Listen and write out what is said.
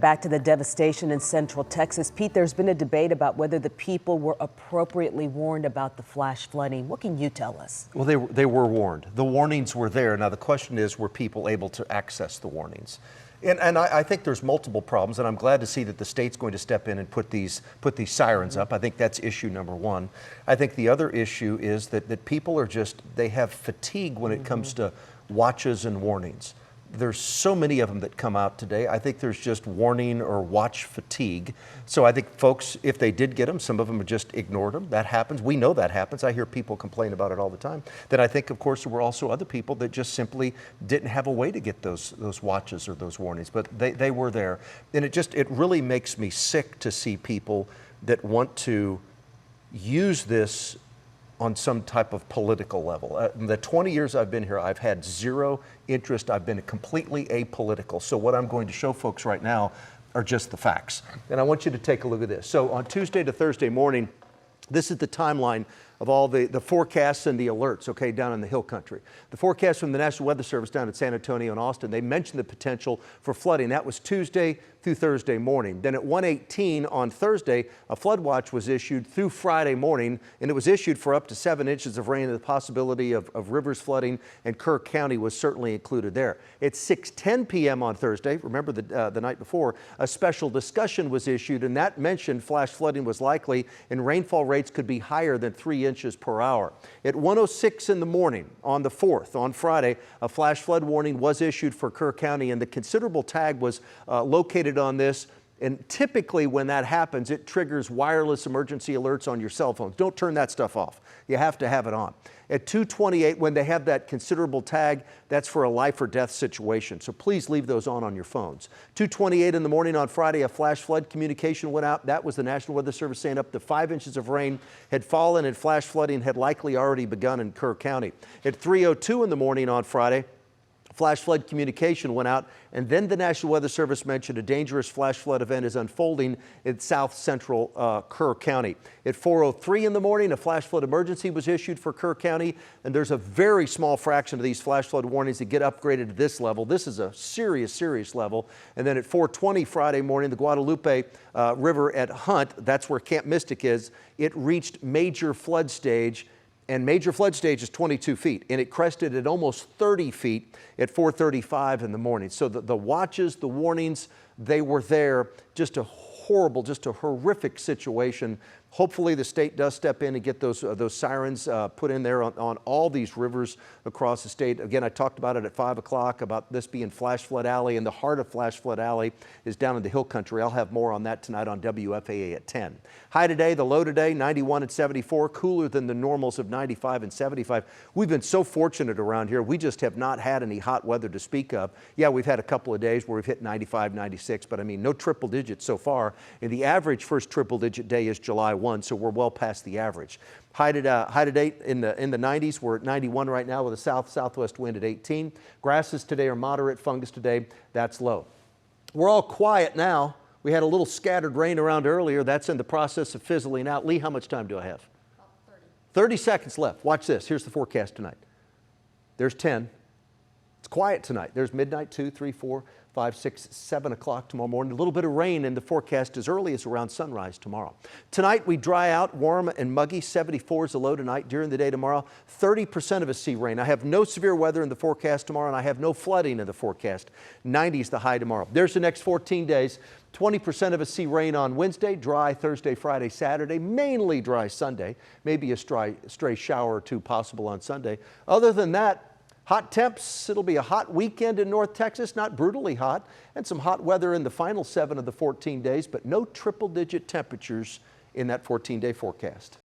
Back to the devastation in Central Texas. Pete, there's been a debate about whether the people were appropriately warned about the flash flooding. What can you tell us? Well, they were warned. The warnings were there. Now, the question is, were people able to access the warnings? And I think there's multiple problems, and I'm glad to see that the state's going to step in and put these sirens up. I think that's issue number one. I think the other issue is that people are they have fatigue when it comes to watches and warnings. There's so many of them that come out today. I think there's just warning or watch fatigue. So I think folks, if they did get them, some of them just ignored them. That happens. We know that happens. I hear people complain about it all the time. Then I think, of course, there were also other people that just simply didn't have a way to get those watches or those warnings, but they were there. And it really makes me sick to see people that want to use this on some type of political level. In the 20 years I've been here, I've had zero interest. I've been completely apolitical. So what I'm going to show folks right now are just the facts. And I want you to take a look at this. So on Tuesday to Thursday morning, this is the timeline of all the forecasts and the alerts, okay, down in the hill country. The forecast from the National Weather Service down in San Antonio and Austin, they mentioned the potential for flooding. That was Tuesday through Thursday morning. Then at 1:18 on Thursday, a flood watch was issued through Friday morning, and it was issued for up to 7 inches of rain, and the possibility of rivers flooding, and Kerr County was certainly included there. At 6:10 p.m. on Thursday, remember the night before, a special discussion was issued, and that mentioned flash flooding was likely, and rainfall rates could be higher than 3 inches per hour. At 1:06 in the morning on the 4th, on Friday, a flash flood warning was issued for Kerr County, and the considerable tag was located on this. And typically when that happens, it triggers wireless emergency alerts on your cell phones. Don't turn that stuff off. You have to have it on. At 2:28, when they have that considerable tag, that's for a life or death situation. So please leave those on your phones. 2:28 in the morning on Friday, a flash flood communication went out. That was the National Weather Service saying up to 5 inches of rain had fallen and flash flooding had likely already begun in Kerr County. At 3:02 in the morning on Friday, flash flood communication went out, and then the National Weather Service mentioned a dangerous flash flood event is unfolding in south central Kerr County. At 4:03 in the morning, a flash flood emergency was issued for Kerr County, and there's a very small fraction of these flash flood warnings that get upgraded to this level. This is a serious level. And then at 4:20 Friday morning, the Guadalupe River at Hunt, that's where Camp Mystic is, it reached major flood stage. And major flood stage is 22 feet, and it crested at almost 30 feet at 4:35 in the morning. So the watches, the warnings, they were there. Just a horrible, just a horrific situation. Hopefully the state does step in and get those sirens put in there on all these rivers across the state. Again, I talked about it at 5 o'clock about this being Flash Flood Alley, and the heart of Flash Flood Alley is down in the hill country. I'll have more on that tonight on WFAA at 10. High today, the low today, 91 and 74, cooler than the normals of 95 and 75. We've been so fortunate around here. We just have not had any hot weather to speak of. Yeah, we've had a couple of days where we've hit 95, 96, but I mean, no triple digits so far. And the average first triple digit day is July 1, so we're well past the average. High today in the 90s. We're at 91 right now with a southwest wind at 18. Grasses today are moderate. Fungus today, that's low. We're all quiet now. We had a little scattered rain around earlier. That's in the process of fizzling out. Lee, how much time do I have? About 30. 30 seconds left. Watch this. Here's the forecast tonight. There's 10. It's quiet tonight. There's midnight, 2, 3, 4, 5, 6, 7 o'clock tomorrow morning. A little bit of rain in the forecast as early as around sunrise tomorrow. Tonight we dry out, warm and muggy. 74 is the low tonight. During the day tomorrow, 30% of us see rain. I have no severe weather in the forecast tomorrow, and I have no flooding in the forecast. 90 is the high tomorrow. There's the next 14 days. 20% of us see rain on Wednesday, dry Thursday, Friday, Saturday, mainly dry Sunday. Maybe a stray shower or two possible on Sunday. Other than that, hot temps. It'll be a hot weekend in North Texas, not brutally hot, and some hot weather in the final 7 of the 14 days, but no triple-digit temperatures in that 14-day forecast.